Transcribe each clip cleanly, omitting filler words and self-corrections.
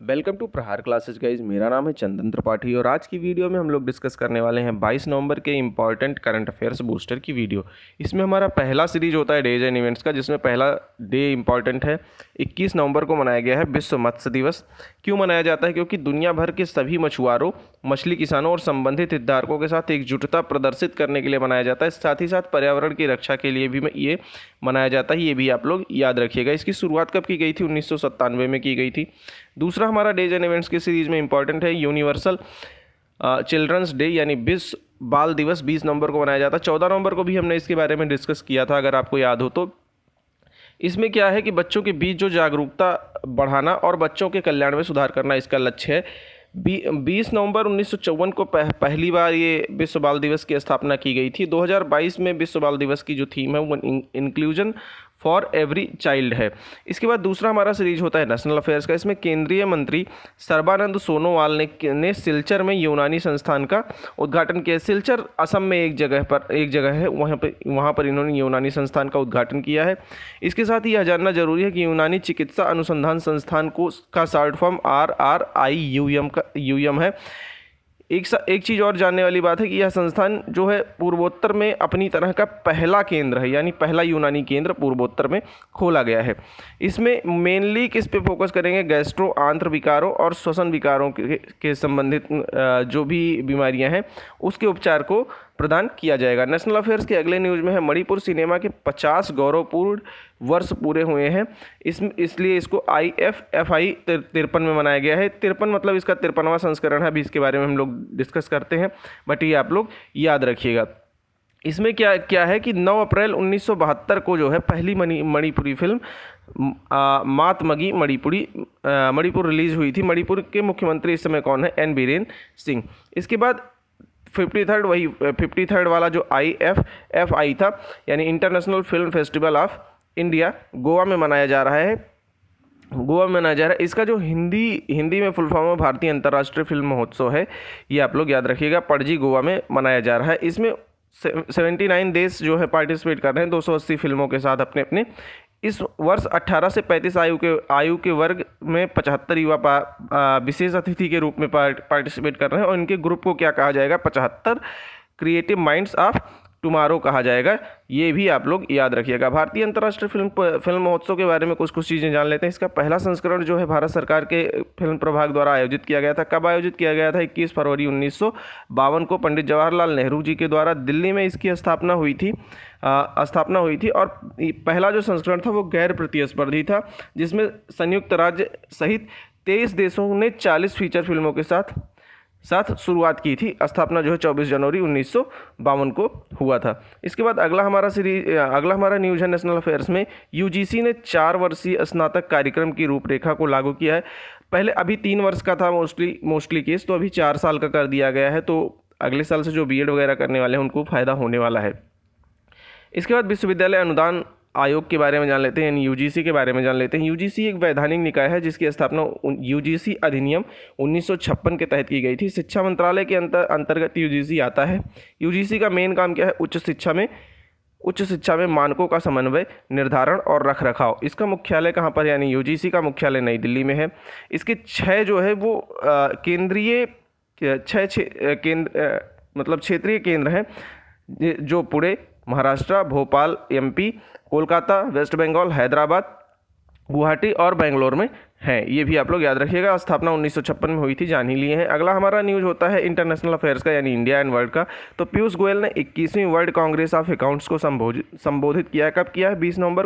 Welcome to प्रहार classes guys. मेरा नाम है चंदन त्रिपाठी और आज की वीडियो में हम लोग डिस्कस करने वाले हैं 22 नवंबर के इंपॉर्टेंट करंट अफेयर्स बूस्टर की वीडियो। इसमें हमारा पहला सीरीज होता है डेज एंड इवेंट्स का, जिसमें पहला डे इंपॉर्टेंट है। 21 नवंबर को मनाया गया है विश्व मत्स्य दिवस। क्यों मनाया जाता है? क्योंकि दुनिया भर के सभी मछुआरों, मछली किसानों और संबंधित हितधारकों के साथ एकजुटता प्रदर्शित करने के लिए मनाया जाता है। साथ ही साथ पर्यावरण की रक्षा के लिए भी ये मनाया जाता है। ये भी आप लोग याद रखिएगा। इसकी शुरुआत कब की गई थी? 1997 में की गई थी। दूसरा हमारा डेज एंड इवेंट्स की सीरीज में इंपॉर्टेंट है यूनिवर्सल चिल्ड्रंस डे, यानी विश्व बाल दिवस 20 नवंबर को मनाया जाता है। 14 नवंबर को भी हमने इसके बारे में डिस्कस किया था, अगर आपको याद हो तो। इसमें क्या है कि बच्चों के बीच जो जागरूकता बढ़ाना और बच्चों के कल्याण में सुधार करना इसका लक्ष्य है। 20 नवंबर 1954 को पहली बार ये विश्व बाल दिवस की स्थापना की गई थी। 2022 में विश्व बाल दिवस की जो थीम है वो इंक्लूजन फॉर एवरी चाइल्ड है। इसके बाद दूसरा हमारा सीरीज होता है नेशनल अफेयर्स का। इसमें केंद्रीय मंत्री सर्बानंद सोनोवाल ने सिलचर में यूनानी संस्थान का उद्घाटन किया। सिलचर असम में एक जगह है, वहाँ पर इन्होंने यूनानी संस्थान का उद्घाटन किया है। इसके साथ ही यह जानना जरूरी है कि यूनानी चिकित्सा अनुसंधान संस्थान का शॉर्ट फॉर्म RRIUM है। एक चीज़ और जानने वाली बात है कि यह संस्थान जो है पूर्वोत्तर में अपनी तरह का पहला केंद्र है, यानी पहला यूनानी केंद्र पूर्वोत्तर में खोला गया है। इसमें मेनली किस पे फोकस करेंगे? गैस्ट्रो आंत्र विकारों और श्वसन विकारों के संबंधित जो भी बीमारियां हैं उसके उपचार को प्रदान किया जाएगा। नेशनल अफेयर्स के अगले न्यूज़ में है मणिपुर सिनेमा के 50 गौरवपूर्ण वर्ष पूरे हुए हैं। इसलिए इसको IFFI 53 में मनाया गया है। 53 मतलब इसका 53वां संस्करण है। अभी इसके बारे में हम लोग डिस्कस करते हैं, बट ये आप लोग याद रखिएगा। इसमें क्या है कि 9 अप्रैल 1972 को जो है पहली मणिपुरी फिल्म मातमगी मणिपुर रिलीज हुई थी। मणिपुर के मुख्यमंत्री इस समय कौन है? N बीरेन सिंह। इसके बाद 53rd वाला जो IFFI था, यानी international film festival of India, Goa में मनाया जा रहा है। इसका जो हिंदी में फुल फॉर्म है भारतीय अंतर्राष्ट्रीय फिल्म महोत्सव है। ये आप लोग याद रखिएगा। पणजी गोवा में मनाया जा रहा है। इसमें 79 देश जो है पार्टिसिपेट कर रहे हैं 280 फिल्मों के साथ अपने। इस वर्ष 18 से 35 आयु के वर्ग में 75 युवा विशेष अतिथि के रूप में पार्टिसिपेट कर रहे हैं और इनके ग्रुप को क्या कहा जाएगा? 75 क्रिएटिव माइंड्स ऑफ टुमारो कहा जाएगा। ये भी आप लोग याद रखिएगा। भारतीय अंतर्राष्ट्रीय फिल्म महोत्सव के बारे में कुछ चीज़ें जान लेते हैं। इसका पहला संस्करण जो है भारत सरकार के फिल्म प्रभाग द्वारा आयोजित किया गया था। कब आयोजित किया गया था? 21 फरवरी 1952 को पंडित जवाहरलाल नेहरू जी के द्वारा दिल्ली में इसकी स्थापना हुई थी और पहला जो संस्करण था वो गैर प्रतिस्पर्धी था, जिसमें संयुक्त राज्य सहित 23 देशों ने 40 फीचर फिल्मों के साथ शुरुआत की थी। स्थापना जो है 24 जनवरी 1952 को हुआ था। इसके बाद अगला हमारा न्यूज़ है नेशनल अफेयर्स में। UGC ने 4 वर्षीय स्नातक कार्यक्रम की रूपरेखा को लागू किया है। पहले अभी 3 वर्ष का था मोस्टली केस, तो अभी 4 साल का कर दिया गया है। तो अगले साल से जो BEd वगैरह करने वाले हैं उनको फ़ायदा होने वाला है। इसके बाद विश्वविद्यालय अनुदान आयोग के बारे में जान लेते हैं, यानी UGC के बारे में जान लेते हैं। UGC एक वैधानिक निकाय है जिसकी स्थापना UGC अधिनियम 1956 के तहत की गई थी। शिक्षा मंत्रालय के अंतर्गत UGC आता है। UGC का मेन काम क्या है? उच्च शिक्षा में मानकों का समन्वय, निर्धारण और रखरखाव। इसका मुख्यालय कहाँ पर? यानी UGC का मुख्यालय नई दिल्ली में है। इसके 6 जो है वो क्षेत्रीय केंद्र हैं, जो पुणे, महाराष्ट्र, भोपाल MP, कोलकाता, वेस्ट बंगाल, हैदराबाद, गुवाहाटी और बेंगलोर में हैं। ये भी आप लोग याद रखिएगा। स्थापना 1956 में हुई थी, जान ही लिए हैं। अगला हमारा न्यूज़ होता है इंटरनेशनल अफेयर्स का, यानी इंडिया एंड वर्ल्ड का। तो पीयूष गोयल ने 21वीं वर्ल्ड कांग्रेस ऑफ अकाउंट्स को संबोधित किया है। कब किया है? 20 नवंबर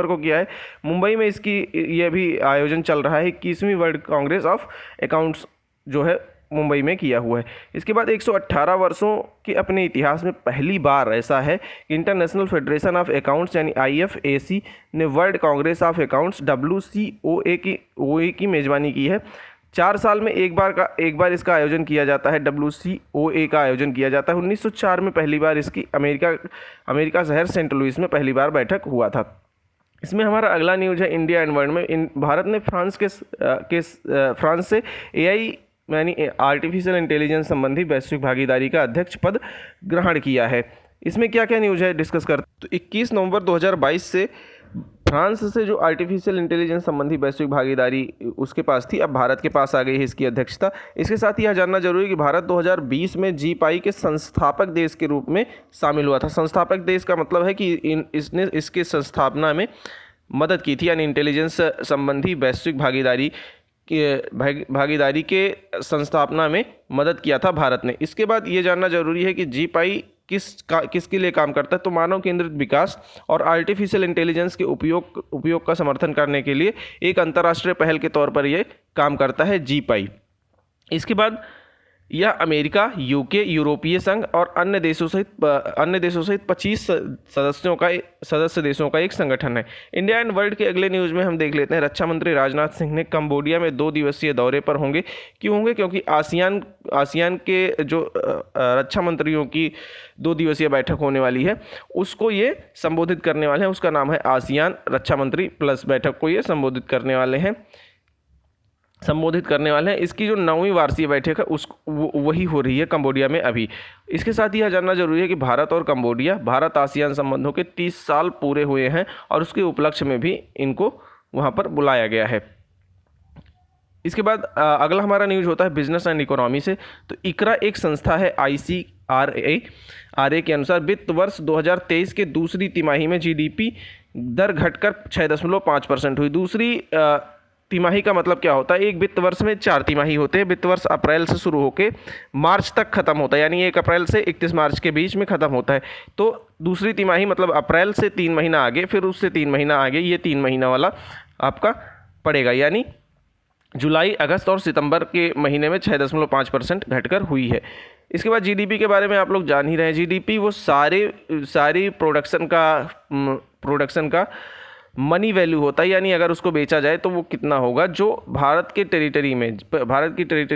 को किया है। मुंबई में ये भी आयोजन चल रहा है। 21वीं वर्ल्ड कांग्रेस ऑफ अकाउंट्स जो है मुंबई में किया हुआ है। इसके बाद 118 वर्षों के अपने इतिहास में पहली बार ऐसा है कि इंटरनेशनल फेडरेशन ऑफ अकाउंट्स यानी IFAC ने world Congress of accounts WCOA की मेज़बानी की है। 4 साल में एक बार इसका आयोजन किया जाता है। WCOA का आयोजन किया जाता है। 1904 में पहली बार इसकी अमेरिका शहर सेंट लुइस में पहली बार बैठक हुआ था। इसमें हमारा अगला न्यूज़ है इंडिया एंड वर्ल्ड में। भारत ने फ्रांस से AI यानी आर्टिफिशियल इंटेलिजेंस संबंधी वैश्विक भागीदारी का अध्यक्ष पद ग्रहण किया है। इसमें क्या क्या न्यूज़ है डिस्कस करते हैं। तो 21 नवंबर 2022 से फ्रांस से जो आर्टिफिशियल इंटेलिजेंस संबंधी वैश्विक भागीदारी उसके पास थी, अब भारत के पास आ गई है इसकी अध्यक्षता। इसके साथ ही यह जानना जरूरी है कि भारत 2020 में जी-पाई के संस्थापक देश के रूप में शामिल हुआ था। संस्थापक देश का मतलब है कि इसने इसके संस्थापना में मदद की थी, यानी इंटेलिजेंस संबंधी वैश्विक भागीदारी के संस्थापना में मदद किया था भारत ने। इसके बाद ये जानना जरूरी है कि जी-पाई किसके लिए काम करता है, तो मानव केंद्रित विकास और आर्टिफिशियल इंटेलिजेंस के उपयोग का समर्थन करने के लिए एक अंतर्राष्ट्रीय पहल के तौर पर ये काम करता है जी-पाई। इसके बाद यह अमेरिका, यूके, यूरोपीय संघ और अन्य देशों सहित 25 सदस्य देशों का एक संगठन है। इंडिया एंड वर्ल्ड के अगले न्यूज़ में हम देख लेते हैं, रक्षा मंत्री राजनाथ सिंह ने कंबोडिया में 2 दिवसीय दौरे पर होंगे। क्यों होंगे? क्योंकि आसियान के जो रक्षा मंत्रियों की 2 दिवसीय बैठक होने वाली है उसको ये संबोधित करने वाले हैं। उसका नाम है आसियान रक्षा मंत्री प्लस बैठक को ये संबोधित करने वाले हैं। इसकी जो 9वीं वार्षिक बैठक है वही हो रही है कंबोडिया में अभी। इसके साथ ही यह जानना जरूरी है कि भारत और कंबोडिया, भारत आसियान संबंधों के 30 साल पूरे हुए हैं और उसके उपलक्ष्य में भी इनको वहाँ पर बुलाया गया है। इसके बाद अगला हमारा न्यूज़ होता है बिजनेस एंड इकोनॉमी से। तो इकरा एक संस्था है ICRA के अनुसार वित्त वर्ष 2023 के दूसरी तिमाही में जीडीपी दर घटकर 6.5% हुई। दूसरी तिमाही का मतलब क्या होता है? एक वित्त वर्ष में 4 तिमाही होते हैं। वित्त वर्ष अप्रैल से शुरू होकर मार्च तक खत्म होता है, यानी 1 अप्रैल से 31 मार्च के बीच में खत्म होता है। तो दूसरी तिमाही मतलब अप्रैल से 3 महीना आगे, फिर उससे 3 महीना आगे, ये 3 महीना वाला आपका पड़ेगा, यानी जुलाई, अगस्त और सितंबर के महीने में 6.5% घटकर हुई है। इसके बाद जीडीपी के बारे में आप लोग जान ही रहे हैं। जीडीपी वो सारी प्रोडक्शन का मनी वैल्यू होता है, यानी अगर उसको बेचा जाए तो वो कितना होगा, जो भारत की टेरिटरी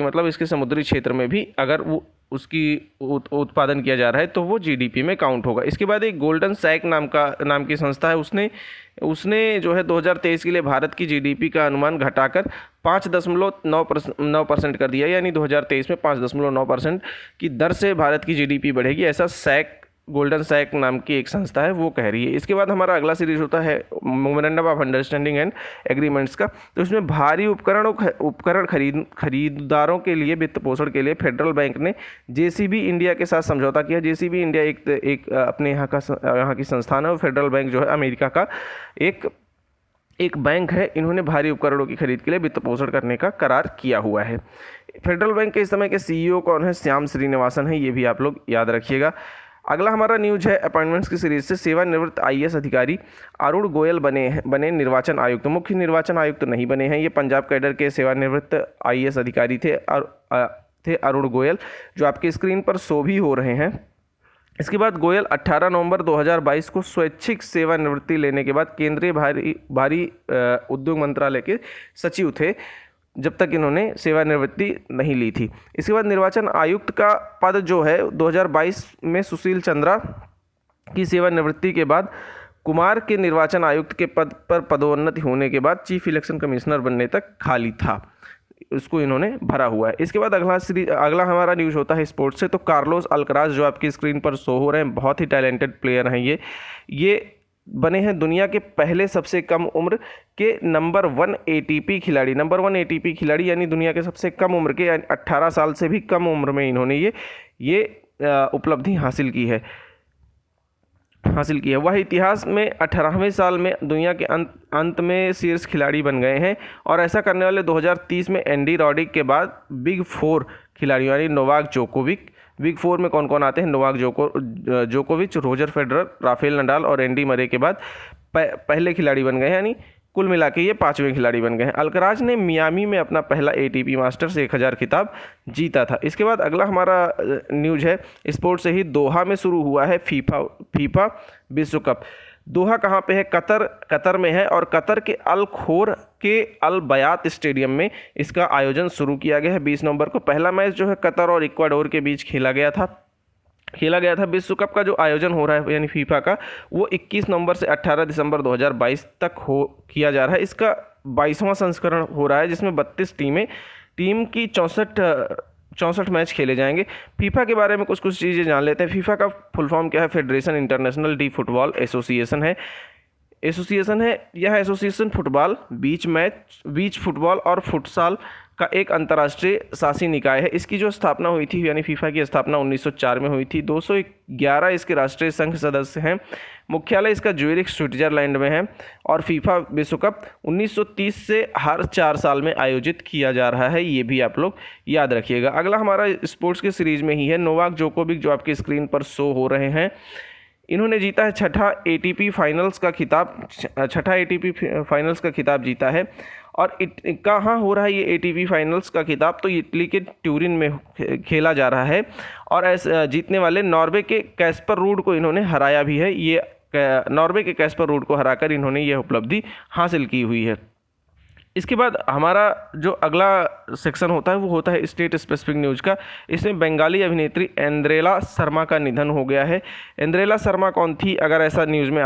मतलब इसके समुद्री क्षेत्र में भी अगर वो उसकी उत्पादन किया जा रहा है तो वो जीडीपी में काउंट होगा। इसके बाद एक गोल्डन सैक नाम की संस्था है, उसने जो है 2023 के लिए भारत की जीडीपी का अनुमान घटाकर 5.9% कर दिया, यानी 2023 में 5.9% की दर से भारत की जीडीपी बढ़ेगी, ऐसा गोल्डन सैक नाम की एक संस्था है वो कह रही है। इसके बाद हमारा अगला सीरीज होता है memorandum of understanding and agreements का। तो इसमें भारी उपकरण खरीदारों के लिए वित्त पोषण के लिए फेडरल बैंक ने जेसीबी इंडिया के साथ समझौता किया। जेसीबी इंडिया एक अपने यहाँ की संस्थान है और फेडरल बैंक जो है अमेरिका का एक बैंक है। इन्होंने भारी उपकरणों की खरीद के लिए वित्त पोषण करने का करार किया हुआ है। फेडरल बैंक के इस समय के सीईओ कौन है? श्याम श्रीनिवासन है, ये भी आप लोग याद रखिएगा। अगला हमारा न्यूज है अपॉइंटमेंट्स की सीरीज से। सेवानिवृत्त आईएएस अधिकारी अरुण गोयल बने निर्वाचन आयुक्त। मुख्य निर्वाचन आयुक्त नहीं बने हैं, ये पंजाब कैडर के सेवानिवृत्त आईएएस अधिकारी थे अरुण गोयल, जो आपकी स्क्रीन पर शो भी हो रहे हैं। इसके बाद गोयल 18 नवंबर 2022 को स्वैच्छिक सेवानिवृत्ति लेने के बाद केंद्रीय भारी उद्योग मंत्रालय के सचिव थे, जब तक इन्होंने सेवानिवृत्ति नहीं ली थी। इसके बाद निर्वाचन आयुक्त का पद जो है 2022 में सुशील चंद्रा की सेवानिवृत्ति के बाद कुमार के निर्वाचन आयुक्त के पद पर पदोन्नति होने के बाद चीफ इलेक्शन कमिश्नर बनने तक खाली था, उसको इन्होंने भरा हुआ है। इसके बाद अगला हमारा न्यूज़ होता है स्पोर्ट्स से। तो कार्लोस अल्कराज जो आपकी स्क्रीन पर शो हो रहे हैं, बहुत ही टैलेंटेड प्लेयर हैं ये बने हैं दुनिया के पहले सबसे कम उम्र के नंबर 1 एटीपी खिलाड़ी, यानी दुनिया के सबसे कम उम्र के, यानी 18 साल से भी कम उम्र में इन्होंने ये उपलब्धि हासिल की है। वह इतिहास में 18वें साल में दुनिया के अंत में शीर्ष खिलाड़ी बन गए हैं, और ऐसा करने वाले 2030 में एंडी रॉडिक के बाद बिग 4 खिलाड़ियों यानी नोवाक जोकोविक। बिग 4 में कौन कौन आते हैं? नोवाक जोकोविच, रोजर फेडरर, राफेल नडाल और एंडी मरे के बाद पहले खिलाड़ी बन गए, यानी कुल मिला के ये 5वें खिलाड़ी बन गए हैं। अल्कराज ने मियामी में अपना पहला एटीपी मास्टर्स 1000 खिताब जीता था। इसके बाद अगला हमारा न्यूज है स्पोर्ट्स से ही। दोहा में शुरू हुआ है फीफा विश्व कप। दोहा कहाँ पे है? कतर में है, और कतर के अल खोर के अल बयात स्टेडियम में इसका आयोजन शुरू किया गया है। 20 नवंबर को पहला मैच जो है कतर और इक्वाडोर के बीच खेला गया था। विश्व कप का जो आयोजन हो रहा है यानी फीफा का, वो 21 नवंबर से 18 दिसंबर 2022 तक किया जा रहा है। इसका 22वां संस्करण हो रहा है, जिसमें 32 टीम की 64 मैच खेले जाएंगे। फीफा के बारे में कुछ चीज़ें जान लेते हैं। फीफा का फुल फॉर्म क्या है? Federation international D football association है। एसोसिएशन है, यह एसोसिएशन फुटबॉल, बीच फुटबॉल और फुटसाल का एक अंतर्राष्ट्रीय शासी निकाय है। इसकी जो स्थापना हुई थी यानी फीफा की स्थापना 1904 में हुई थी। 211 इसके राष्ट्रीय संघ सदस्य हैं। मुख्यालय इसका ज्यूरिख स्विट्जरलैंड में है और फीफा विश्व कप 1930 से हर 4 साल में आयोजित किया जा रहा है, ये भी आप लोग याद रखिएगा। अगला हमारा स्पोर्ट्स के सीरीज में ही है नोवाक जोकोविक, जो आपकी स्क्रीन पर शो हो रहे हैं। इन्होंने जीता है छठा एटीपी फाइनल्स का खिताब जीता है। और कहाँ हो रहा है ये एटीपी फाइनल्स का खिताब, तो इटली के ट्यूरिन में खेला जा रहा है। और ऐसे जीतने वाले नॉर्वे के कैस्पर रूड को इन्होंने हराया भी है। ये नॉर्वे के कैस्पर रूड को हराकर इन्होंने यह उपलब्धि हासिल की हुई है। इसके बाद हमारा जो अगला सेक्शन होता है वो होता है स्टेट स्पेसिफिक न्यूज़ का। इसमें बंगाली अभिनेत्री एंद्रेला शर्मा का निधन हो गया है। एंद्रेला शर्मा कौन थी? अगर ऐसा न्यूज़ में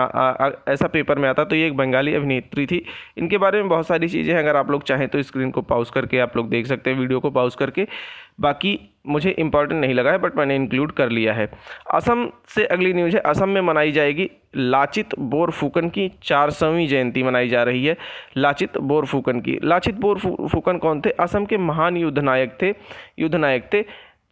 ऐसा पेपर में आता तो ये एक बंगाली अभिनेत्री थी। इनके बारे में बहुत सारी चीज़ें हैं, अगर आप लोग चाहें तो स्क्रीन को पॉज करके आप लोग देख सकते हैं, वीडियो को पॉज करके। बाकी मुझे इंपॉर्टेंट नहीं लगा है बट मैंने इंक्लूड कर लिया है। असम से अगली न्यूज़ है। असम में मनाई जाएगी लाचित बोरफुकन की 400वीं जयंती मनाई जा रही है। लाचित बोरफुकन कौन थे? असम के महान युद्ध नायक थे।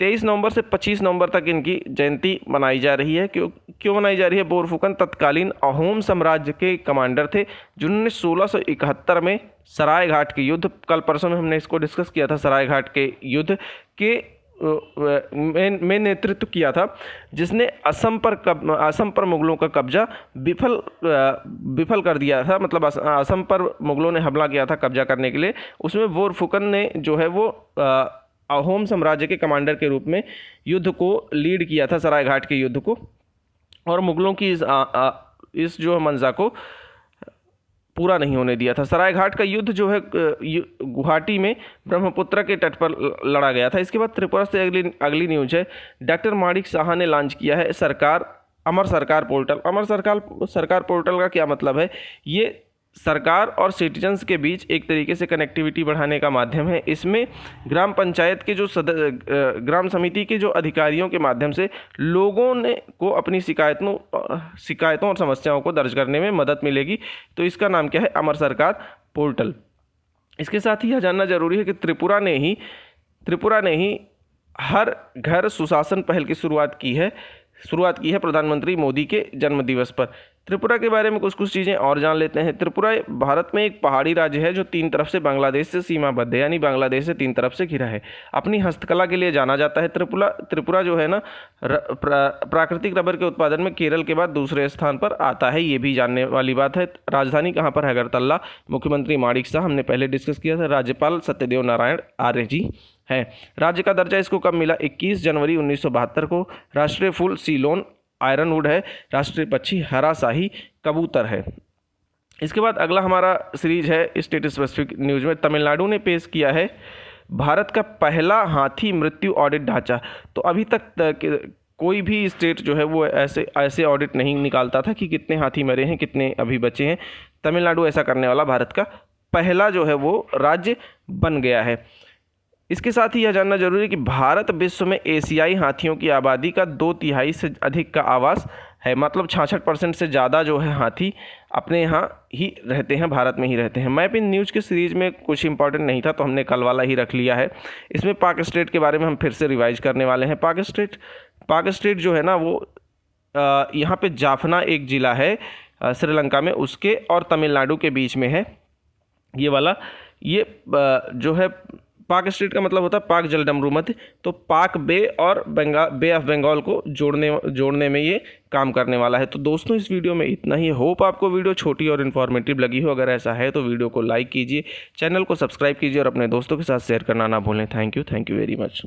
23 नवंबर से 25 नवंबर तक इनकी जयंती मनाई जा रही है। क्यों मनाई जा रही है? बोरफुकन तत्कालीन अहोम साम्राज्य के कमांडर थे, जिन्होंने 1671 में सरायघाट के युद्ध, कल परसों में हमने इसको डिस्कस किया था, सरायघाट के युद्ध के में नेतृत्व किया था, जिसने असम पर मुगलों का कब्जा विफल कर दिया था। मतलब असम पर मुगलों ने हमला किया था कब्जा करने के लिए। उसमें बोरफुकन ने जो है वो अहोम साम्राज्य के कमांडर के रूप में युद्ध को लीड किया था, सरायघाट के युद्ध को, और मुगलों की इस जो मंशा को पूरा नहीं होने दिया था। सरायघाट का युद्ध जो है गुवाहाटी में ब्रह्मपुत्र के तट पर लड़ा गया था। इसके बाद त्रिपुरा से अगली न्यूज है। डॉक्टर माणिक साहा ने लॉन्च किया है अमर सरकार पोर्टल। अमर सरकार पोर्टल का क्या मतलब है? ये सरकार और सिटीजन्स के बीच एक तरीके से कनेक्टिविटी बढ़ाने का माध्यम है। इसमें ग्राम पंचायत के जो ग्राम समिति के जो अधिकारियों के माध्यम से लोगों को अपनी शिकायतों और समस्याओं को दर्ज करने में मदद मिलेगी। तो इसका नाम क्या है? अमर सरकार पोर्टल। इसके साथ ही यह जानना जरूरी है कि त्रिपुरा ने ही हर घर सुशासन पहल की शुरुआत की है प्रधानमंत्री मोदी के जन्मदिवस पर। त्रिपुरा के बारे में कुछ चीज़ें और जान लेते हैं। त्रिपुरा भारत में एक पहाड़ी राज्य है जो 3 तरफ से बांग्लादेश से सीमाबद्ध है, यानी बांग्लादेश से 3 तरफ से घिरा है। अपनी हस्तकला के लिए जाना जाता है। त्रिपुरा जो है ना प्राकृतिक रबर के उत्पादन में केरल के बाद दूसरे स्थान पर आता है, ये भी जानने वाली बात है। राजधानी कहाँ पर है? अगरतला। मुख्यमंत्री माणिक साह हमने पहले डिस्कस किया था। राज्यपाल सत्यदेव नारायण आर्य जी है। राज्य का दर्जा इसको कब मिला? 21 जनवरी 1972 को। राष्ट्रीय फूल सीलोन आयरनवुड है। राष्ट्रीय पक्षी हरा शाही कबूतर है। इसके बाद अगला हमारा सीरीज है स्टेट स्पेसिफिक न्यूज़ में। तमिलनाडु ने पेश किया है भारत का पहला हाथी मृत्यु ऑडिट ढांचा। तो अभी तक कोई भी स्टेट जो है वो ऐसे ऑडिट नहीं निकालता था कि कितने हाथी मरे हैं, कितने अभी बचे हैं। तमिलनाडु ऐसा करने वाला भारत का पहला जो है वो राज्य बन गया है। इसके साथ ही यह जानना जरूरी है कि भारत विश्व में एशियाई हाथियों की आबादी का 2/3 से अधिक का आवास है। मतलब 66% से ज़्यादा जो है हाथी अपने यहाँ ही रहते हैं, भारत में ही रहते हैं। मैप इन न्यूज़ के सीरीज़ में कुछ इंपॉर्टेंट नहीं था तो हमने कल वाला ही रख लिया है। इसमें पाक स्टेट के बारे में हम फिर से रिवाइज करने वाले हैं। पाक स्टेट जो है ना वो यहाँ पे जाफना एक ज़िला है श्रीलंका में, उसके और तमिलनाडु के बीच में है ये वाला। ये जो है पाक स्टेट का मतलब होता है पाक जलडमरू मध्य। तो पाक बे और बे ऑफ बंगाल को जोड़ने में ये काम करने वाला है। तो दोस्तों इस वीडियो में इतना ही। होप आपको वीडियो छोटी और इन्फॉर्मेटिव लगी हो। अगर ऐसा है तो वीडियो को लाइक कीजिए, चैनल को सब्सक्राइब कीजिए और अपने दोस्तों के साथ शेयर करना ना भूलें। Thank you very much.